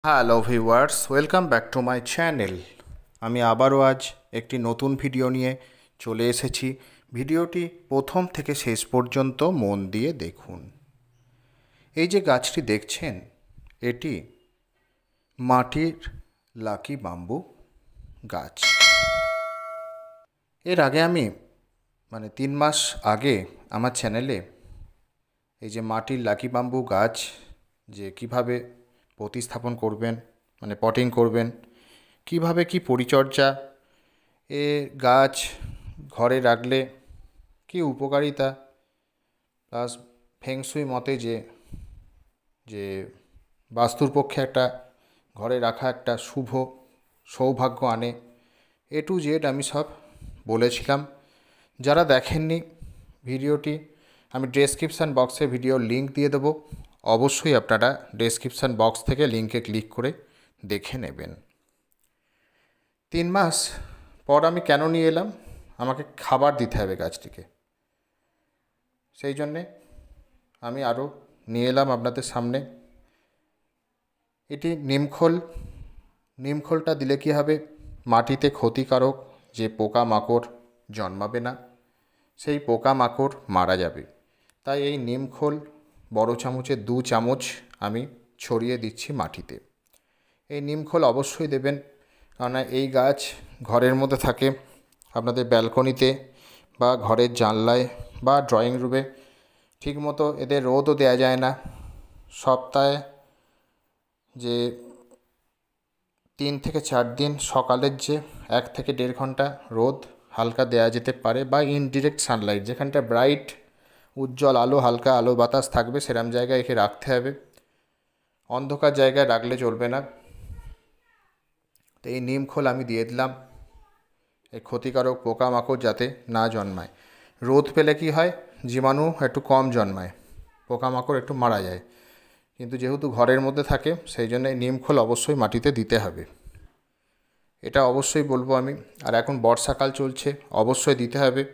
Hello viewers, welcome back to my channel. আমি আবারও আজ একটি নতুন ভিডিও নিয়ে চলে এসেছি। ভিডিওটি প্রথম থেকে শেষ পর্যন্ত মন দিয়ে দেখুন। এই যে গাছটি দেখছেন, এটি মাটির লাকি বাম্বু গাছ। এর আগে আমি 3 মাস আগে আমার চ্যানেলে এই যে মাটির লাকি বাম্বু গাছ যে কিভাবে প্রতিস্থাপন করবেন, পটিং করবেন, কিভাবে কি পরিচর্যা, এ গাছ ঘরে রাখলে কি উপকারিতা, প্লাস ফেংশুই মতে যে যে বাস্তুর পক্ষে একটা ঘরে রাখা একটা শুভ সৌভাগ্য আনে, এ টু জেড আমি সব বলেছিলাম। যারা দেখেননি ভিডিওটি, আমি ডেসক্রিপশান বক্সে ভিডিওর লিঙ্ক দিয়ে দেবো। অবশ্যই আপনারা ডেসক্রিপশান বক্স থেকে লিঙ্কে ক্লিক করে দেখে নেবেন। 3 মাস পর আমি কেন নিয়ে এলাম? আমাকে খাবার দিতে হবে গাছটিকে, সেই জন্যে আমি আরও নিয়ে এলাম আপনাদের সামনে। এটি নিমখোলটা দিলে কি হবে, মাটিতে ক্ষতিকারক যে পোকামাকড় জন্মাবে না, সেই পোকামাকড় মারা যাবে। তাই এই নিমখোল বড় চামচে 2 চামচ আমি ছড়িয়ে দিচ্ছি মাটিতে। এই নিমখোল অবশ্যই দেবেন, কারণ এই গাছ ঘরের মধ্যে থাকে, আপনাদের ব্যালকনিতে বা ঘরের জানলায় বা ড্রয়িং রুমে ঠিকমতো এদের রোদও দেওয়া যায় না। সপ্তাহে যে 3 থেকে 4 দিন সকালের যে 1 থেকে 1.5 ঘন্টা রোদ হালকা দেওয়া যেতে পারে, বা ইনডিরেক্ট সানলাইট, যেখানটা ব্রাইট উজ্জ্বল আলো, হালকা আলো বাতাস থাকবে, সেরকম জায়গায় একে রাখতে হবে। অন্ধকার জায়গায় রাখলে চলবে না। তো এই নিমখোল আমি দিয়ে দিলাম, এই ক্ষতিকারক পোকামাকড় যাতে না জন্মায়। রোদ পেলে কি হয়, জীবাণু একটু কম জন্মায়, পোকামাকড় একটু মারা যায়, কিন্তু যেহেতু ঘরের মধ্যে থাকে সেই জন্য নিমখোল অবশ্যই মাটিতে দিতে হবে, এটা অবশ্যই বলবো আমি। আর এখন বর্ষাকাল চলছে, অবশ্যই দিতে হবে।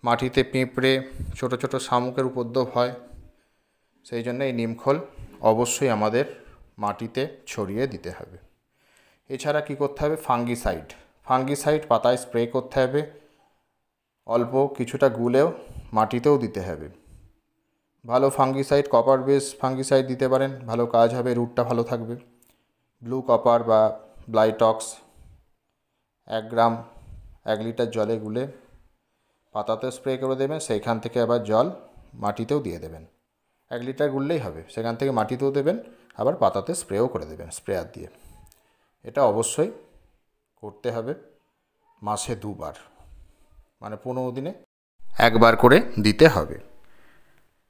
মাটিতে পিঁপড়ে, ছোট ছোট শামুকের উপদ্রব হয়, সেই জন্য এই নিমখোল অবশ্যই আমাদের মাটিতে ছড়িয়ে দিতে হবে। এছাড়া কি করতে হবে, ফাঙ্গিসাইড পাতায় স্প্রে করতে হবে, অল্প কিছুটা গুলেও মাটিতেও দিতে হবে। ভালো ফাঙ্গিসাইড, কপার বেস ফাঙ্গিসাইড দিতে পারেন, ভালো কাজ হবে, রুটটা ভালো থাকবে। ব্লু কপার বা ব্লাইটক্স 1 গ্রাম 1 লিটার জলে গুলে পাতাতে স্প্রে করে দেবেন, সেইখান থেকে আবার জল মাটিতেও দিয়ে দেবেন। 1 লিটার গুললেই হবে, সেখান থেকে মাটিতেও দেবেন, আবার পাতাতে স্প্রেও করে দেবেন স্প্রেয়ার দিয়ে। এটা অবশ্যই করতে হবে মাসে 2 বার, 15 দিনে 1 বার করে দিতে হবে।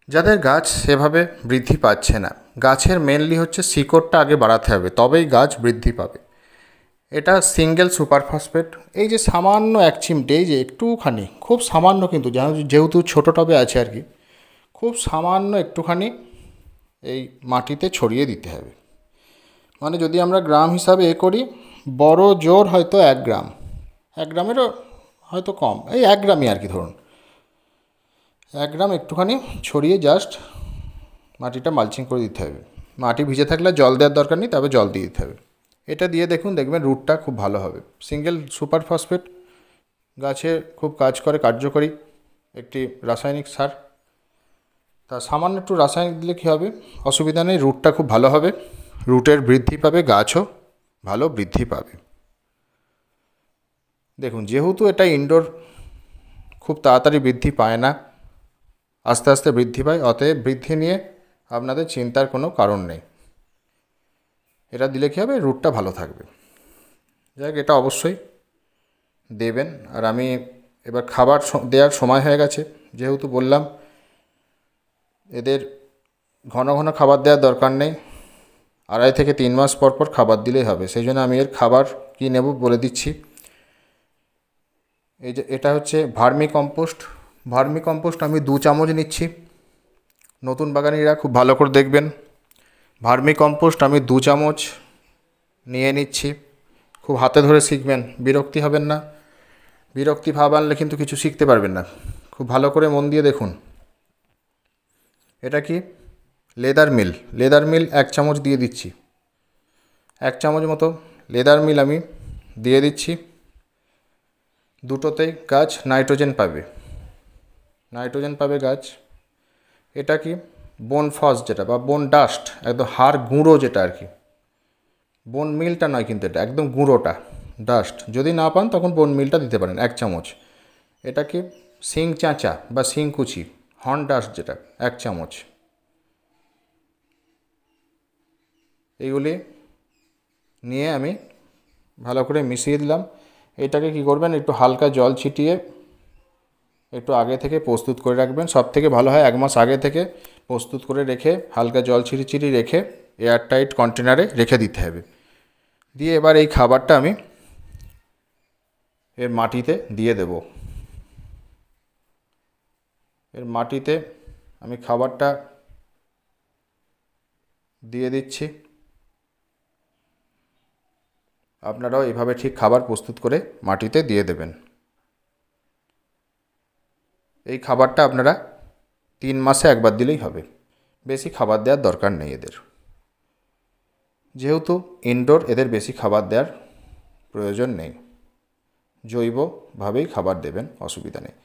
যাদের গাছ সেভাবে বৃদ্ধি পাচ্ছে না, গাছের মেনলি হচ্ছে শিকড়টা আগে বাড়াতে হবে, তবেই গাছ বৃদ্ধি পাবে। এটা সিঙ্গেল সুপার ফসফেট, এই যে সামান্য 1 চিমটে, এই যে একটুখানি, খুব সামান্য, কিন্তু যেহেতু ছোটো টবে আছে আর কি, খুব সামান্য একটুখানি এই মাটিতে ছড়িয়ে দিতে হবে। যদি আমরা গ্রাম হিসাবে করি, বড় জোর হয়তো 1 গ্রাম, 1 গ্রামেরও হয়তো কম, এই 1 গ্রামই আর কি ধরুন, 1 গ্রাম একটুখানি ছড়িয়ে জাস্ট মাটিটা মালচিং করে দিতে হবে। মাটি ভিজে থাকলে জল দেওয়ার দরকার নেই, তবে জল দিয়ে দিতে হবে। এটা দিয়ে দেখবেন রুটটা খুব ভালো হবে। সিঙ্গেল সুপার ফসফেট গাছে খুব কাজ করে, কার্যকরী একটি রাসায়নিক সার। তা সামান্য একটু রাসায়নিক দিলে কী হবে, অসুবিধা নেই, রুটটা খুব ভালো হবে, রুটের বৃদ্ধি পাবে, গাছও ভালো বৃদ্ধি পাবে। দেখুন, যেহেতু এটা ইনডোর, খুব তাড়াতাড়ি বৃদ্ধি পায় না, আস্তে আস্তে বৃদ্ধি পায়, অতএব বৃদ্ধি নিয়ে আপনাদের চিন্তার কোনো কারণ নেই। এটা দিলে কী হবে, রুটটা ভালো থাকবে। যাই হোক, এটা অবশ্যই দেবেন। আর আমি এবার খাবার দেওয়ার সময় হয়ে গেছে, যেহেতু বললাম এদের ঘন ঘন খাবার দেওয়ার দরকার নেই, 2.5 থেকে 3 মাস পর পর খাবার দিলেই হবে। সেই জন্য আমি এর খাবার কী নেব বলে দিচ্ছি। এই যে এটা হচ্ছে ভার্মি কম্পোস্ট, আমি 2 চামচ নিচ্ছি। নতুন বাগানিরা খুব ভালো করে দেখবেন, ভার্মি কম্পোস্ট আমি 2 চামচ নিয়ে নিচ্ছি। খুব হাতে ধরে শিখবেন, বিরক্তি হবেন না, বিরক্তি ভাব আনলে কিন্তু কিছু শিখতে পারবেন না। খুব ভালো করে মন দিয়ে দেখুন। এটা কি লেদার মিল 1 চামচ দিয়ে দিচ্ছি, 1 চামচ মতো লেদার মিল আমি দিয়ে দিচ্ছি। দুটোতেই গাছ নাইট্রোজেন পাবে গাছ। এটা কি বোন ফস যেটা বা বোন ডাস্ট, একদম হাড় গুঁড়ো যেটা আর কি, বোন মিলটা নয় কিন্তু, এটা একদম গুঁড়োটা ডাস্ট। যদি না পান তখন বোন মিলটা দিতে পারেন 1 চামচ। এটা কি শিং চাঁচা বা শিংকুচি, হর্ন ডাস্ট যেটা 1 চামচ। এইগুলি নিয়ে আমি ভালো করে মিশিয়ে দিলাম। এটাকে কি করবেন, একটু হালকা জল ছিটিয়ে একটু আগে থেকে প্রস্তুত করে রাখবেন। সব থেকে ভালো হয় 1 মাস আগে থেকে প্রস্তুত করে রেখে হালকা জল ছিটিয়ে রেখে এয়ারটাইট কন্টেনারে রেখে দিতে হবে। দিয়ে এবার এই খাবারটা আমি এর মাটিতে দিয়ে দেব। এর মাটিতে আমি খাবারটা দিয়ে দিচ্ছি। আপনারাও এভাবে ঠিক খাবার প্রস্তুত করে মাটিতে দিয়ে দেবেন। এই খাবারটা আপনারা 3 মাসে একবার দিলেই হবে, বেশি খাবার দেওয়ার দরকার নেই এদের। যেহেতু ইনডোর, এদের বেশি খাবার দেওয়ার প্রয়োজন নেই, জৈবভাবেই খাবার দেবেন, অসুবিধা নেই।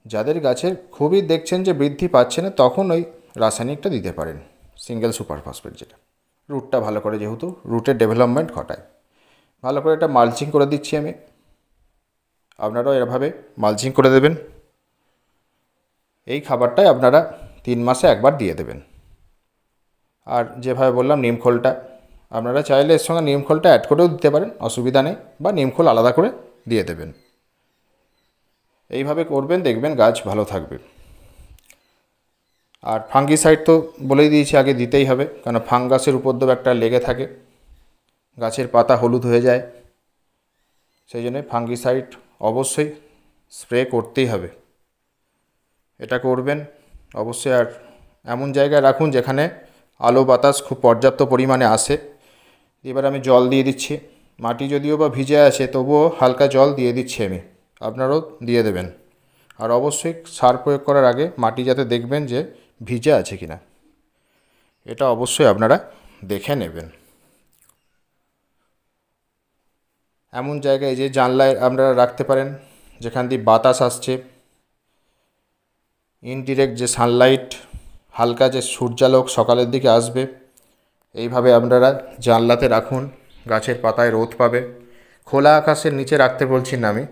যাদের গাছের খুবই দেখছেন যে বৃদ্ধি পাচ্ছে না, তখন ওই রাসায়নিকটা দিতে পারেন, সিঙ্গেল সুপার ফসফেট যেটা রুটটা ভালো করে, যেহেতু রুটের ডেভেলপমেন্ট ঘটায়। ভালো করে এটা মালচিং করে দিচ্ছি আমি। আপনারাও এভাবে মালচিং করে দেবেন। এই খাবারটাই আপনারা 3 মাসে একবার দিয়ে দেবেন। আর যেভাবে বললাম নিমখোলটা, আপনারা চাইলে এর সঙ্গে নিমখোলটা অ্যাড করেও দিতে পারেন, অসুবিধা নেই, বা নিমখোল আলাদা করে দিয়ে দেবেন। এইভাবে করবেন, দেখবেন গাছ ভালো থাকবে। আর ফাঙ্গিসাইড তো বলেই দিয়েছি, আগে দিতেই হবে, কারণ ফাঙ্গাসের উপদ্রব একটা লেগে থাকে, গাছের পাতা হলুদ হয়ে যায়, সেই জন্য ফাঙ্গিসাইড অবশ্যই স্প্রে করতেই হবে। এটা করবেন অবশ্যই। আর এমন জায়গায় রাখুন যেখানে আলো বাতাস খুব পর্যাপ্ত পরিমাণে আসে। এবার আমি জল দিয়ে দিচ্ছি। মাটি যদিও বা ভিজে আছে, তবুও হালকা জল দিয়ে দিচ্ছি আমি, আপনারাও দিয়ে দেবেন। আর অবশ্যই সার প্রয়োগ করার আগে মাটি যাতে দেখবেন যে ভিজে আছে কিনা, এটা অবশ্যই আপনারা দেখে নেবেন। এমন জায়গায় যে জানলায় আপনারা রাখতে পারেন যেখান দিয়ে বাতাস আসছে, ইনডিরেক্ট যে সানলাইট, হালকা যে সূর্যালোক সকালের দিকে আসবে, এইভাবে আপনারা জানলাতে রাখুন, গাছের পাতায় রোদ পাবে। খোলা আকাশের নিচে রাখতে বলছি না আমি,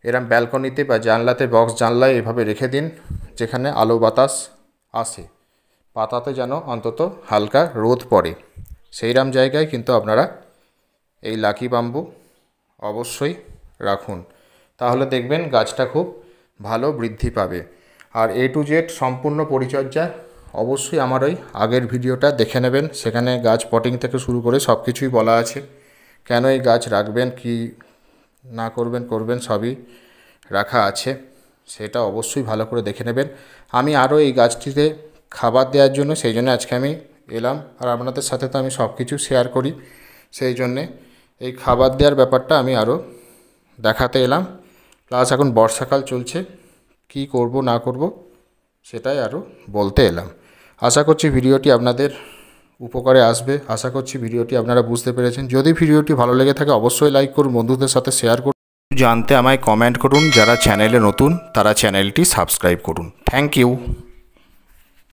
এরম ব্যালকনিতে বা জানলাতে, বক্স জানলায় এভাবে রেখে দিন যেখানে আলো বাতাস আসে, পাতাতে যেন অন্তত হালকা রোদ পড়ে, সেইরকম জায়গায় কিন্তু আপনারা এই লাকি বাম্বু অবশ্যই রাখুন। তাহলে দেখবেন গাছটা খুব ভালো বৃদ্ধি পাবে। আর A to Z সম্পূর্ণ পরিচর্যা অবশ্যই আমার ওই আগের ভিডিওটা দেখে নেবেন, সেখানে গাছ পটিং থেকে শুরু করে সব কিছুই বলা আছে। কেন এই গাছ রাখবেন, কি না করবেন সবই রাখা আছে, সেটা অবশ্যই ভালো করে দেখে নেবেন। আমি আরও এই গাছটিতে খাবার দেওয়ার জন্য, সেই জন্য আজকে আমি এলাম, আর আপনাদের সাথে তো আমি সব কিছু শেয়ার করি, সেই জন্যে এই খাবার দেওয়ার ব্যাপারটা আমি আরও দেখাতে এলাম। প্লাস এখন বর্ষাকাল চলছে, কি করব না করব সেটাই আরও বলতে এলাম। আশা করছি ভিডিওটি আপনাদের উপকারে আসবে, আশা করছি ভিডিওটি আপনারা বুঝতে পেরেছেন। যদি ভিডিওটি ভালো লেগে থাকে অবশ্যই লাইক করুন, বন্ধুদের সাথে শেয়ার করুন, জানতে আমায় কমেন্ট করুন। যারা চ্যানেলে নতুন তারা চ্যানেলটি সাবস্ক্রাইব করুন। Thank you.